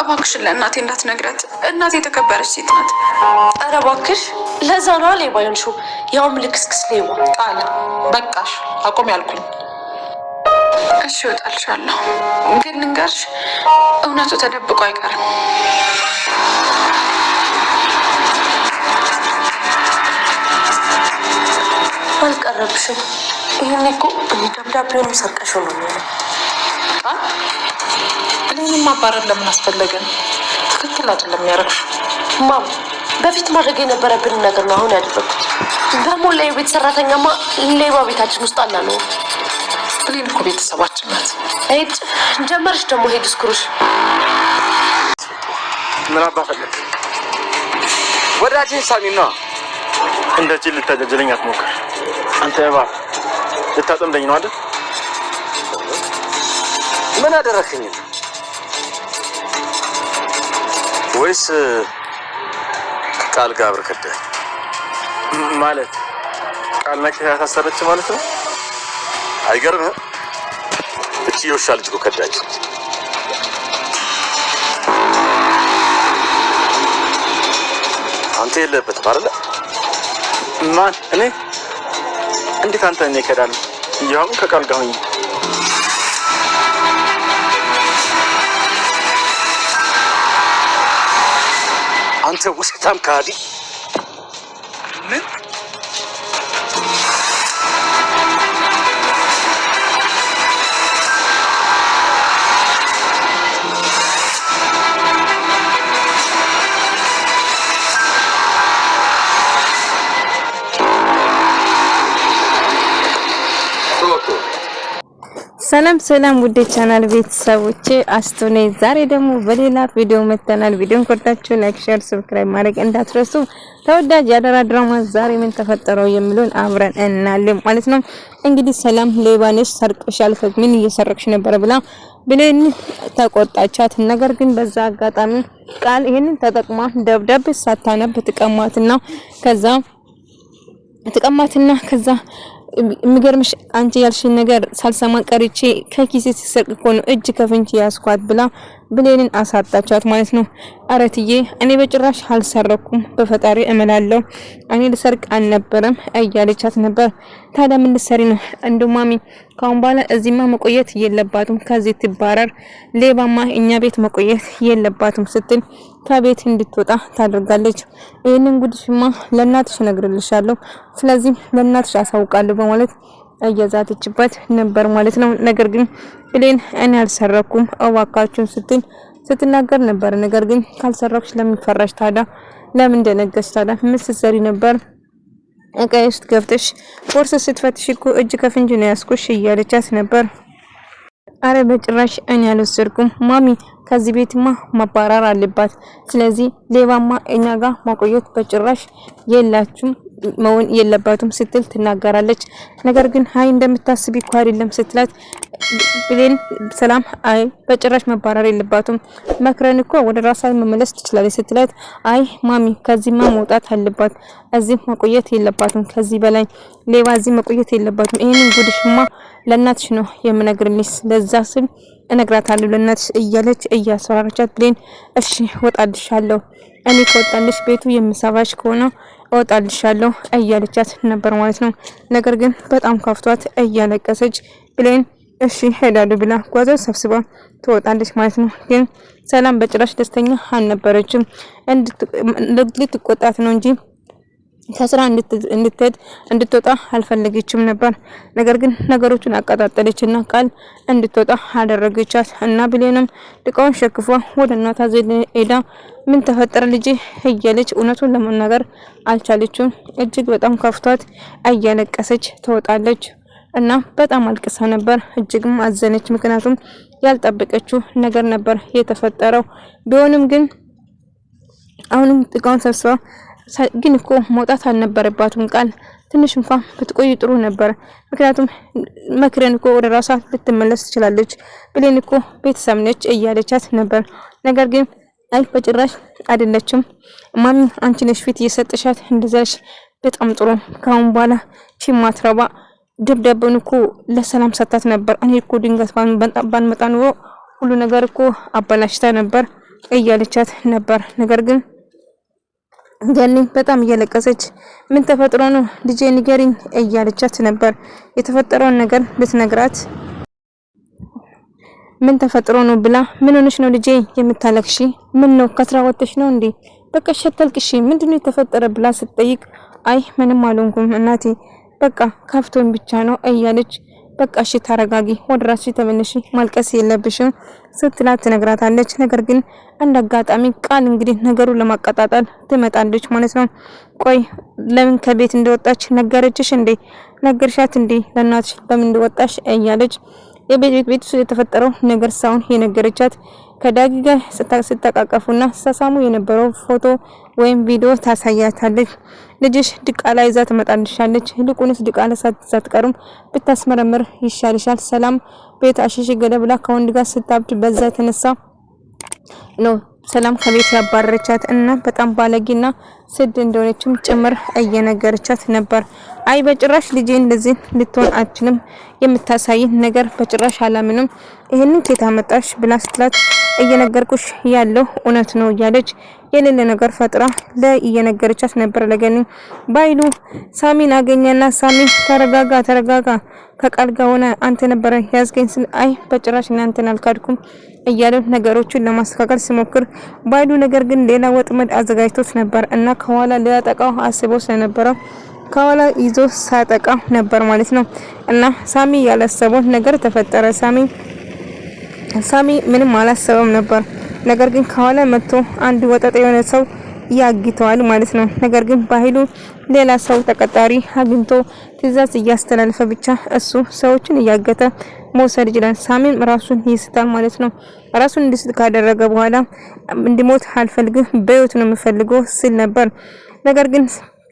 እባክሽ ለእናቴ እንዳትነግራት። እናቴ የተከበረች ሴት ናት። ኧረ እባክሽ ለዛ ነው ሌባ ይሆንሽው። ያውም ልክስክስ ሌባ። ቃል በቃሽ፣ አቆም ያልኩኝ። እሺ እወጣልሻለሁ፣ ግን ልንገርሽ እውነቱ ተደብቆ አይቀርም። አልቀረብሽም። ይሄኔ እኮ ደብዳቤውንም ሰርቀሽው ነው የሚሆነው። እኔንም ማባረር ለምን አስፈለገን? ትክክል አይደለም ያደረግሽው። ማም በፊት ማድረግ የነበረብን ነገር ነው አሁን ያደረኩት። ደግሞ ለቤት ሰራተኛማ ሌባ ቤታችን ውስጥ አላ ነው። እኔን እኮ ቤተሰባችን ናት። ሄድ ጀመርሽ ደግሞ ሄድ ስክሩሽ። ምን አባፈለክ? ወዳጅን ሳሚና እንደዚህ ልታጀጀለኝ አትሞክር። አንተ እባብ ልታጠምደኝ ነው አይደል? ምን አደረክኝ? ወይስ ቃል ጋር ከደ ማለት ቃል ነክ ታሰረች ማለት ነው? አይገርምም? እቺ የውሻ ልጅ እኮ ከዳች። አንተ የለበትም አይደል? ማን? እኔ? እንዴት አንተ እኔ ከዳል? ያው ከቃል ጋር ሆኜ አንተ ውስጣም ካዲ ምን ሰላም ውድ ቻናል ቤተሰቦቼ አስቶኔ ዛሬ ደግሞ በሌላ ቪዲዮ መተናል። ቪዲዮን ኮርታችሁ ላይክ፣ ሼር፣ ሰብስክራይብ ማድረግ እንዳትረሱ። ተወዳጅ ያደራ ድራማ ዛሬ ምን ተፈጠረው የሚሉን አብረን እናያለን ማለት ነው። እንግዲህ ሰላም ሌባነሽ ሰርቀሻል፣ ምን እየሰረቅሽ ነበር ብላ ብሌን ተቆጣቻት። ነገር ግን በዛ አጋጣሚ ቃል ይሄንን ተጠቅማ ደብዳቤ ሳታነብ ትቀማትና ከዛ የሚገርምሽ አንቺ ያልሽኝ ነገር ሳልሰማ ቀርቼ ከኪሴ ሲሰርቅ እኮ ነው እጅ ከፍንጅ ያስኳት ብላ ብሌንን አሳጣቻት ማለት ነው። አረትዬ እኔ በጭራሽ አልሰረኩም፣ በፈጣሪ እመላለሁ፣ እኔ ልሰርቅ አልነበረም እያለቻት ነበር። ታዲያ ምን ልትሰሪ ነው? እንደው ማሚ ካሁን በኋላ እዚህማ መቆየት የለባትም፣ ከዚህ ትባረር፣ ሌባማ እኛ ቤት መቆየት የለባትም ስትል ከቤት እንድትወጣ ታደርጋለች። ይሄንን ጉድሽማ ለእናትሽ እነግርልሻለሁ፣ ስለዚህ ለእናትሽ አሳውቃለሁ በማለት እየዛተችበት ነበር ማለት ነው። ነገር ግን ብሌን እኔ አልሰረኩም እባካችሁን ስትናገር ነበር። ነገር ግን ካልሰረክሽ ለምን ፈራሽ ታዲያ? ለምን ደነገጥሽ ታዲያ? ምን ስትሰሪ ነበር? እቃዬ ውስጥ ገብተሽ ቦርሳ ስትፈትሽ እኮ እጅ ከፍንጅ ነው ያስኩሽ እያለቻት ነበር። አረ በጭራሽ እኔ አልወሰድኩም ማሚ፣ ከዚህ ቤትማ ማባረር አለባት። ስለዚህ ሌባማ እኛ ጋር ማቆየት በጭራሽ የላችሁም መሆን የለባትም ስትል ትናገራለች። ነገር ግን አይ እንደምታስቢ እኮ አይደለም ስትላት ብሌን ሰላም አይ በጭራሽ መባረር የለባትም መክረን እኮ ወደ ራሷ መመለስ ትችላለች ስትላት አይ ማሚ ከዚህማ መውጣት አለባት፣ እዚህ መቆየት የለባትም፣ ከዚህ በላይ ሌባ እዚህ መቆየት የለባትም። ይሄንን ጉድሽማ ለእናትሽ ነው የምነግርልሽ፣ ለዛ ስም እነግራታለሁ ለእናትሽ እያለች እያስፈራራቻት ብሌን እሺ ወጣልሻለሁ፣ እኔ ከወጣልሽ ቤቱ የምሰባሽ ከሆነ እወጣልሻለሁ እያለቻት ነበር ማለት ነው። ነገር ግን በጣም ከፍቷት እያለቀሰች ብሌን እሺ ሄዳለሁ ብላ ጓዛ ሰብስባ ትወጣለች ማለት ነው። ግን ሰላም በጭራሽ ደስተኛ አልነበረችም። ልትቆጣት ነው እንጂ ከስራ እንድትወጣ አልፈለገችም ነበር። ነገር ግን ነገሮችን አቀጣጠለችና ቃል እንድትወጣ አደረገቻት እና ብሌንም ድቃውን ሸክፏ ወደ እናቷ ዘንድ ሄዳ ምን ተፈጠረ ልጅ እያለች እውነቱን ለመናገር አልቻለችም። እጅግ በጣም ከፍቷት እያለቀሰች ትወጣለች እና በጣም አልቅሳ ነበር። እጅግም አዘነች። ምክንያቱም ያልጠበቀችው ነገር ነበር የተፈጠረው። ቢሆንም ግን አሁንም ድቃውን ሰብስባ ግን እኮ መውጣት አልነበረባትም ቃል ትንሽ እንኳን ብትቆይ ጥሩ ነበር። ምክንያቱም መክረን እኮ ወደ ራሷ ልትመለስ ትችላለች፣ ብሌን እኮ ቤተሰብ ነች እያለቻት ነበር። ነገር ግን አይ በጭራሽ አይደለችም ማሚ አንቺ ነሽ ፊት እየሰጠሻት እንደዛሽ፣ በጣም ጥሩ ካሁን በኋላ ማትረባ ደብዳቤውን እኮ ለሰላም ሰጣት ነበር። እኔ እኮ ድንገት ባንመጣ ኑሮ ሁሉ ነገር እኮ አበላሽታ ነበር እያለቻት ነበር። ነገር ግን ገኒ በጣም እያለቀሰች ምን ተፈጥሮ ነው ልጄ ንገሪኝ እያለቻት ነበር። የተፈጠረውን ነገር ልትነግራት ምን ተፈጥሮ ነው ብላ ምን ሆነሽ ነው ልጄ የምታለቅሺ? ምን ነው ከስራ ወጥተሽ ነው እንዴ? በቃ ሸተልክሽ ምንድነው የተፈጠረ ብላ ስትጠይቅ አይ ምንም አልሆንኩም እናቴ በቃ ከፍቶን ብቻ ነው እያለች በቃ እሺ ተረጋጊ፣ ወደ ራስሽ ተመለሺ፣ ማልቀስ የለብሽም ስትላት ትነግራታለች። ነገር ግን አንድ አጋጣሚ ቃል እንግዲህ ነገሩን ለማቀጣጣል ትመጣለች ማለት ነው። ቆይ ለምን ከቤት እንደወጣች ነገረችሽ እንዴ? ነገርሻት እንዴ ለእናትሽ ለምን እንደወጣሽ እያለች የቤት የተፈጠረው ነገር ሳይሆን የነገረቻት ከዳጊ ጋር ስተቃቀፉና ተሳሳሙ የነበረው ፎቶ ወይም ቪዲዮ ታሳያታለች። ልጅሽ ድቃላ ይዛ ትመጣልሻለች። ይልቁንስ ድቃላ ሳትቀርም ብታስመረምር ይሻልሻል። ሰላም ቤት አሽሽ ገደብላ ከወንድ ጋር ስታብድ በዛ የተነሳ ነው ሰላም ከቤት ያባረረቻት እና በጣም ባለጌና ስድ እንደሆነችም ጭምር እየነገረቻት ነበር። አይ በጭራሽ ልጄን እንደዚህ ልትሆን አትችልም፣ የምታሳይ ነገር በጭራሽ አላምንም፣ ይሄንን ከየት አመጣሽ ብላ ስትላት እየነገርኩሽ ያለው እውነት ነው እያለች የሌለ ነገር ፈጥራ እየነገረቻት ነበር ለገኒ። ባይሉ ሳሚን አገኘና ሳሚ ተረጋጋ ከቃል ጋር ሆነ አንተ ነበር ያዝገኝ ስል አይ በጭራሽ እናንተን አልካድኩም እያለ ነገሮችን ለማስተካከል ሲሞክር ባይሉ ነገር ግን ሌላ ወጥመድ አዘጋጅቶት ነበር እና ከኋላ ሊያጠቃው አስቦ ስለነበረ ከኋላ ይዞ ሳጠቃ ነበር ማለት ነው። እና ሳሚ ያላሰበው ነገር ተፈጠረ። ሳሚ ምንም አላሰበም ነበር። ነገር ግን ከኋላ መጥቶ አንድ ወጣት የሆነ ሰው ያግተዋል ማለት ነው። ነገር ግን ባይሉ ሌላ ሰው ተቀጣሪ አግኝቶ ትዕዛዝ እያስተላለፈ ብቻ እሱ ሰዎችን እያገተ መውሰድ ይችላል። ሳሚም ራሱን ይስታል ማለት ነው። ራሱን እንዲስት ካደረገ በኋላ እንዲሞት አልፈልግም በህይወት ነው የምፈልገው ሲል ነበር። ነገር ግን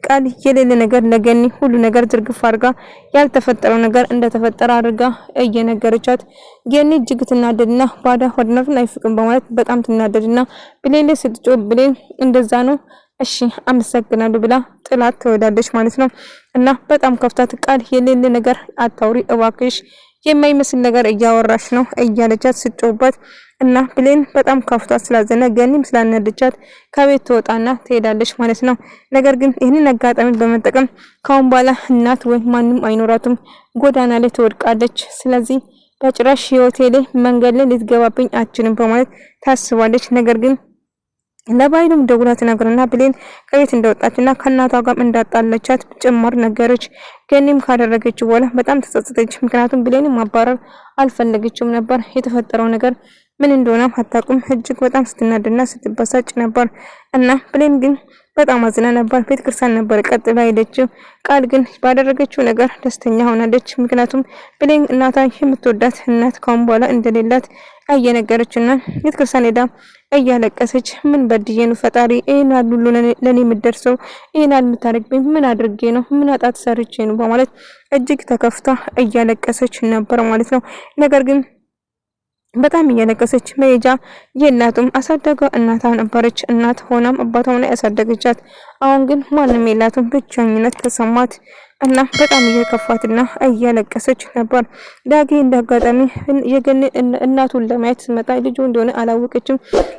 ቃል የሌለ ነገር ለገኒ ሁሉ ነገር ዝርግፍ አድርጋ ያልተፈጠረው ነገር እንደተፈጠረ አድርጋ እየነገረቻት ገኒ እጅግ ትናደድና ባዳ ወድነቱን አይፍቅም በማለት በጣም ትናደድና ብሌን ስትጮ ብሌን እንደዛ ነው እሺ አመሰግናለሁ ብላ ጥላት ትወዳለች ማለት ነው። እና በጣም ከፍታት ቃል የሌለ ነገር አታውሪ እባክሽ የማይመስል ነገር እያወራሽ ነው እያለቻት ስትጮባት እና ብሌን በጣም ከፍቷት ስላዘነ ገኒም ስላነደቻት ከቤት ትወጣና ትሄዳለች ማለት ነው። ነገር ግን ይህንን አጋጣሚ በመጠቀም ካሁን በኋላ እናት ወይ ማንም አይኖራትም፣ ጎዳና ላይ ትወድቃለች። ስለዚህ በጭራሽ ህይወቴ ላይ መንገድ ላይ ልትገባብኝ አትችልም በማለት ታስባለች። ነገር ግን ለባይሉም ደውላ ተናግረና ብሌን ከቤት እንደወጣችና ከእናቷ ጋር እንዳጣለቻት ጭምር ነገረች። ገኒም ካደረገች በኋላ በጣም ተጸጸተች። ምክንያቱም ብሌን ማባረር አልፈለገችም ነበር። የተፈጠረው ነገር ምን እንደሆነ አታውቅም። እጅግ በጣም ስትናደድና ስትበሳጭ ነበር እና ብሌን ግን በጣም አዝና ነበር። ቤተ ክርስቲያን ነበር ቀጥላ ሄደችው። ቃል ግን ባደረገችው ነገር ደስተኛ ሆናለች። ምክንያቱም ብሌን እናቷ የምትወዳት እናት ካሁን በኋላ እንደሌላት እየነገረችና ቤተ ክርስቲያን ሄዳ እያለቀሰች ምን በድዬ ነው ፈጣሪ ይሄን ሁሉ ለኔ የምደርሰው ይሄን የምታደርግብኝ ምን አድርጌ ነው ምን አጣት ሰርቼ ነው በማለት እጅግ ተከፍታ እያለቀሰች ነበር ማለት ነው። ነገር ግን በጣም እያለቀሰች መሄጃ የላትም። አሳደጋ እናቷ ነበረች። እናት ሆናም አባቷ ሆና ያሳደገቻት። አሁን ግን ማንም የላትም። ብቸኝነት ተሰማት እና በጣም እየከፋትና እያለቀሰች ነበር። ዳጊ እንዳጋጣሚ የገኒ እናቱን ለማየት ስመጣ ልጁ እንደሆነ አላወቀችም።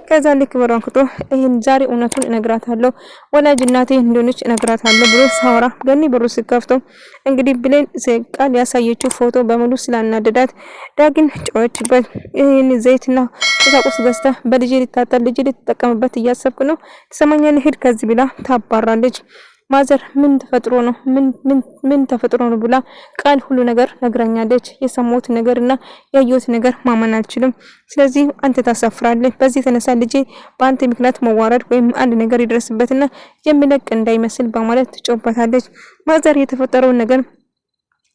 ከዛ ልክ በራንክቶ ይሄን ዛሬ እውነቱን እነግራታለሁ ወላጅ እናቴ እንደሆነች እነግራታለሁ ብሎ ሳወራ ገኒ በሩ ሲከፍተው እንግዲህ ብሌን ቃል ያሳየችው ፎቶ በሙሉ ስላናደዳት ዳጊን ጮኸችበት። ይሄን ዘይትና ቁሳቁስ ገዝታ በልጅ ልታጠል ልጅ ልትጠቀምበት እያሰብኩ ነው ትሰማኛለህ ሂድ ከዚህ ብላ ታባራለች። ማዘር ምን ተፈጥሮ ነው ምን ተፈጥሮ ነው ብላ ቃል ሁሉ ነገር ነግራኛለች። የሰማሁት ነገርና ያየሁት ነገር ማመን አልችልም። ስለዚህ አንተ ታሳፍራለህ። በዚህ የተነሳ ልጄ በአንተ ምክንያት መዋረድ ወይም አንድ ነገር ይደርስበትና የሚለቅ እንዳይመስል በማለት ትጮባታለች። ማዘር የተፈጠረውን ነገር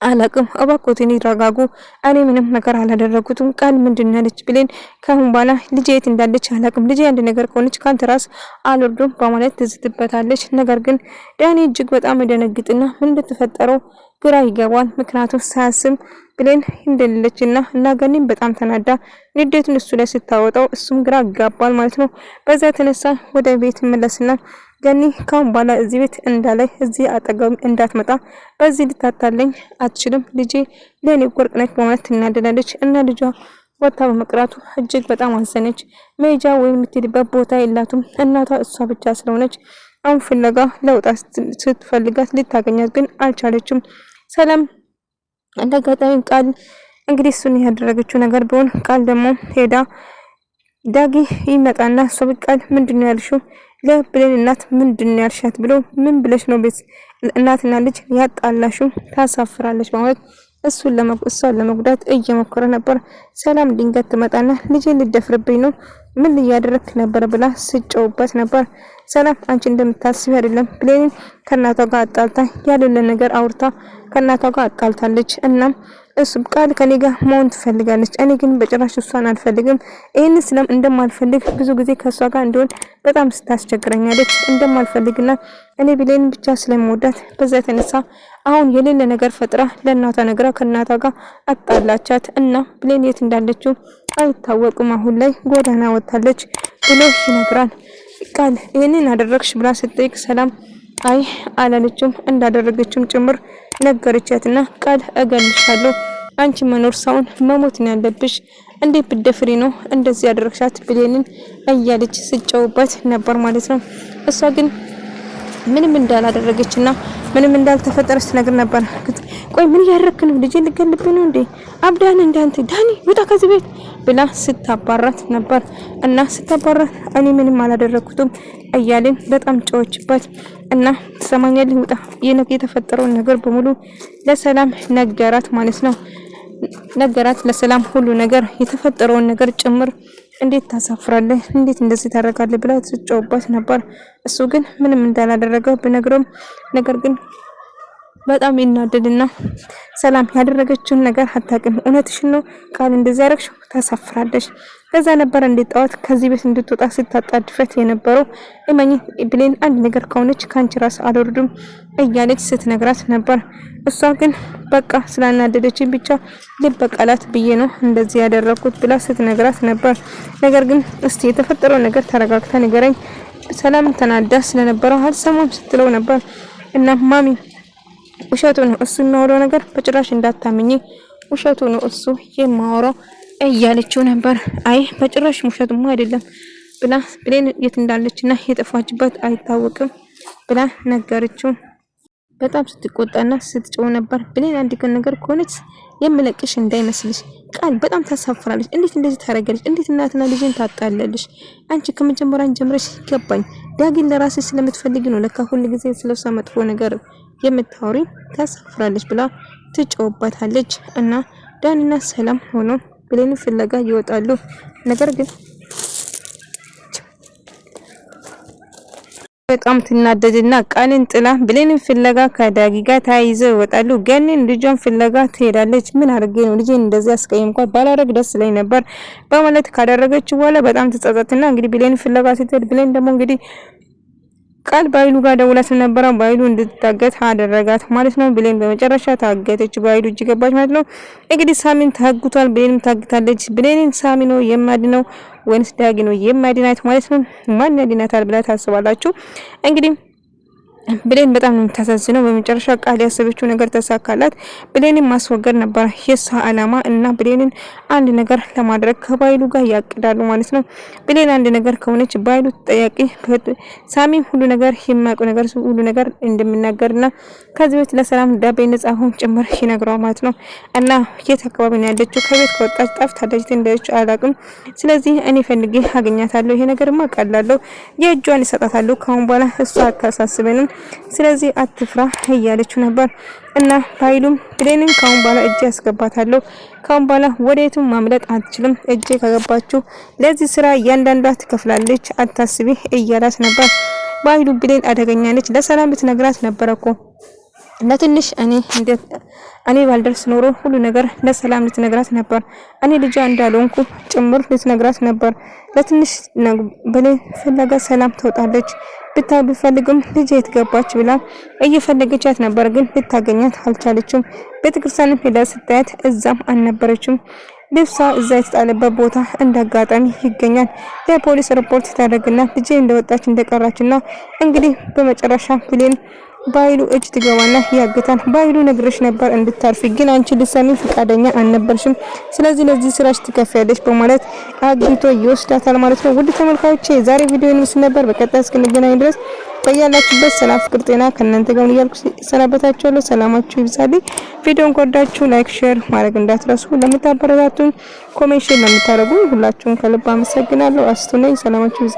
አላቅም እባክዎትን ይረጋጉ። እኔ ምንም ነገር አላደረኩትም። ቃል ምንድነው ያለች ብሌን ካሁን በኋላ ልጄ የት እንዳለች አላቅም። ልጄ አንድ ነገር ከሆነች ካንተ ራስ አልወርዱም በማለት ትዝትበታለች። ነገር ግን ዳኒ እጅግ በጣም ይደነግጥና ምን እንደተፈጠረው ግራ ይገባል። ምክንያቱም ሳያስብ ብሌን እንደሌለችና እና ገኒም በጣም ተናዳ ንዴቱን እሱ ላይ ስታወጣው እሱም ግራ ይጋባል ማለት ነው። በዛ የተነሳ ወደ ቤት መለስና ገኒ ካሁን በኋላ እዚህ ቤት እንዳላይ እዚህ አጠገብ እንዳትመጣ በዚህ ልታታለኝ አትችልም። ልጄ ለኔ ወርቅ ነች በማለት ትናደዳለች እና ልጇ ወጣ በመቅራቱ እጅግ በጣም አዘነች። መሄጃ ወይም የምትሄድበት ቦታ የላትም። እናቷ እሷ ብቻ ስለሆነች አሁን ፍለጋ ለውጣ ስትፈልጋት ልታገኛት ግን አልቻለችም። ሰላም እንደጋጣሚ ቃል እንግዲህ እሱን ያደረገችው ነገር ቢሆን ቃል ደግሞ ሄዳ ዳጊ ይመጣና እሷ ቃል ምንድነው ያልሽው ለብሌን እናት ምንድነው ያልሻት ብሎ ምን ብለሽ ነው ቤት እናትና ልጅ ያጣላሽው ታሳፍራለች ማለት እሷን ለመጉዳት እየሞከረ ነበር። ሰላም ድንገት ትመጣና ልጄን ልደፍርብኝ ነው ምን እያደረክ ነበር ብላ ስጨውበት ነበር። ሰላም አንቺ እንደምታስቢ አይደለም ብሌን ከናቷ ጋር አጣልታ ያለለ ነገር አውርታ ከናቷ ጋር አጣልታለች እና እሱ ቃል ከኔ ጋር መሆን ትፈልጋለች። እኔ ግን በጭራሽ እሷን አልፈልግም። ይሄን ስለም እንደማልፈልግ ብዙ ጊዜ ከሷ ጋር እንደሆን በጣም ስታስቸግረኛለች እንደማልፈልግና እኔ ብሌን ብቻ ስለምወዳት በዛ የተነሳ አሁን የሌለ ነገር ፈጥራ ለእናቷ ነግራ ከእናቷ ጋር አጣላቻት እና ብሌን የት እንዳለችው አይታወቅም። አሁን ላይ ጎዳና ወጣለች ብሎ ይነግራል። ቃል ይሄንን አደረግሽ ብላ ስትጠይቅ ሰላም አይ አላለችም እንዳደረገችም ጭምር ነገረቻትና ቃል እገልሻለሁ አንቺ መኖር ሳይሆን መሞት ነው ያለብሽ እንዴት ብትደፍሪ ነው እንደዚህ ያደረግሻት ብሌንን እያለች ስጨውበት ነበር ማለት ነው። እሷ ግን ምንም እንዳላደረገችና ምንም እንዳልተፈጠረ ስትነግር ነበር። ቆይ ምን ያደረክ ነው ልጄ ልገልብኝ ነው እንዴ አብዳን እንዳንተ ዳኒ ውጣ ከዚህ ቤት ብላ ስታባራት ነበር እና ስታባራት እኔ ምንም አላደረኩትም እያለን በጣም ጨዎችባት እና ትሰማኛለህ ውጣ የተፈጠረውን ነገር በሙሉ ለሰላም ነገራት ማለት ነው። ነገራት ለሰላም ሁሉ ነገር የተፈጠረውን ነገር ጭምር እንዴት ታሳፍራለህ እንዴት እንደዚህ ታረጋለህ ብላ ትጨውባት ነበር። እሱ ግን ምንም እንዳላደረገ ብነግረውም ነገር ግን በጣም ይናደድና ሰላም ያደረገችውን ነገር አታውቅም እውነትሽን ነው ቃል እንደዚህ ያረክሽው ታሳፍራለሽ ከዛ ነበር እንዴት ጣውት ከዚህ ቤት እንድትወጣ ስታጣድፈት የነበረው እመኝ ብሌን አንድ ነገር ከሆነች ካንቺ ራስ አልወርድም እያለች ስትነግራት ነበር። እሷ ግን በቃ ስላናደደችኝ ብቻ ልበቀላት ብዬ ነው እንደዚህ ያደረኩት ብላ ስትነግራት ነበር። ነገር ግን እስቲ የተፈጠረው ነገር ተረጋግታ ንገረኝ ሰላም ተናዳ ስለነበረው አልሰማም ስትለው ነበር እና ማሚ ውሸቱ ነው እሱ የሚያወራው ነገር በጭራሽ እንዳታምኚ ውሸቱ ነው እሱ የማወራው እያለችው ነበር። አይ በጭራሽ ውሸቱማ አይደለም ብላ ብሌን የት እንዳለችና የጠፋችበት አይታወቅም ብላ ነገረችው። በጣም ስትቆጣና ስትጮህ ነበር። ብሌን አንድ ቀን ነገር ከሆነች የምለቅሽ እንዳይመስልሽ ቃል በጣም ታሳፍራለች እንዴት እንደዚህ ታረጋለች እንዴት እናትና ልጅን ታጣላለች አንቺ ከመጀመሪያን ጀምረሽ ይገባኝ ዳግን ለራስሽ ስለምትፈልጊ ነው ለካ ሁሉ ጊዜ ስለሷ መጥፎ ነገር የምታወሪ ታሳፍራለች ብላ ትጮህባታለች እና ዳኒና ሰላም ሆኖ ብሌን ፍለጋ ይወጣሉ። ነገር ግን በጣም ትናደድና ቃልን ጥላ ብሌን ፍለጋ ከዳጊ ጋር ተያይዘው ይወጣሉ። ገኒን ልጇን ፍለጋ ትሄዳለች። ምን አድርጌ ነው ልጄን እንደዚህ አስቀየምኳት ባላረግ ደስ ላይ ነበር በማለት ካደረገችው በኋላ በጣም ትጸጸትና እንግዲህ ብሌን ፍለጋ ስትሄድ ብሌን ደግሞ እንግዲህ ቃል ባይሉ ጋር ደውላ ስለነበረ ባይሉ እንድትታገት አደረጋት ማለት ነው። ብሌን በመጨረሻ ታገተች ባይሉ እጅ ገባች ማለት ነው። እንግዲህ ሳሚን ታግቷል ብሌንም ታግታለች። ብሌንን ሳሚ ነው የማድነው ወይስ ዳጊ ነው የማድናት ማለት ነው? ማን ያድናታል ብላ ታስባላችሁ? እንግዲህ ብሌን በጣም ነው የምታሳዝነው። በመጨረሻ ቃል ያሰበችው ነገር ተሳካላት። ብሌንን ማስወገድ ነበር የሷ አላማ እና ብሌንን አንድ ነገር ለማድረግ ከባይሉ ጋር ያቅዳሉ ማለት ነው። ብሌን አንድ ነገር ከሆነች ባይሉ ተጠያቂ ሳሚ ሁሉ ነገር የማያውቀው ነገር ሁሉ ነገር እንደሚናገርና ከዚህ ቤት ለሰላም ዳቤ ነጻሁን ጭምር ይነግረዋል ማለት ነው። እና የት አካባቢ ነው ያለችው ከቤት ከወጣች ጠፍታለች እንደች አላቅም ስለዚህ እኔ ፈልጌ አገኛታለሁ ይሄ ነገርማ ቀላለሁ የእጇን ይሰጣታለሁ ካሁን በኋላ እሷ አታሳስበንም ስለዚህ አትፍራ እያለችው ነበር። እና ባይሉም ብሌንን ካሁን በኋላ እጄ ያስገባታለሁ ካሁን በኋላ ወዴቱም ማምለጥ አትችልም እጄ ከገባችሁ ለዚህ ስራ እያንዳንዷ ትከፍላለች አታስቢ እያላት ነበር። ባይሉ ብሌን አደገኛ ነች ለሰላም ብትነግራት ነበርኮ ለትንሽ እኔ ባልደርስ ኖሮ ሁሉ ነገር ለሰላም ልትነግራት ነበር እኔ ልጇ እንዳልሆንኩ ጭምር ልትነግራት ነበር። ለትንሽ ብሌን ፍለጋ ሰላም ትወጣለች ብትፈልግም ልጅ የትገባች ብላ እየፈለገቻት ነበር ግን ልታገኛት አልቻለችም። ቤተክርስቲያን ሄዳ ስታያት እዛም አልነበረችም። ልብሷ እዛ የተጣለበት ቦታ እንዳጋጣሚ ይገኛል። ለፖሊስ ሪፖርት ታደርግና ልጅ እንደወጣች እንደቀራችና እንግዲህ በመጨረሻ ብሌን ባይሉ እጅ ትገባና ያገታል። ባይሉ ነግረሽ ነበር እንድታርፊ ግን አንቺ ልትሰሚ ፈቃደኛ አልነበርሽም። ስለዚህ ለዚህ ስራሽ ትከፍያለሽ በማለት አግቶ ይወስዳታል ማለት ነው። ውድ ተመልካቾቼ ዛሬ ቪዲዮውን ምስል ነበር። በቀጣይ እስክንገናኝ ድረስ በያላችሁበት ሰላም፣ ፍቅር፣ ጤና ከእናንተ ጋር እያልኩ ሰናበታችኋለሁ። ሰላማችሁ ይብዛልኝ። ቪዲዮውን ከወዳችሁ ላይክ፣ ሼር ማድረግ እንዳትረሱ። ለምታበረታቱን ኮሜንት፣ ሼር ለምታደርጉ ሁላችሁም ከልብ አመሰግናለሁ። አስቱ ነኝ። ሰላማችሁ ይብዛ።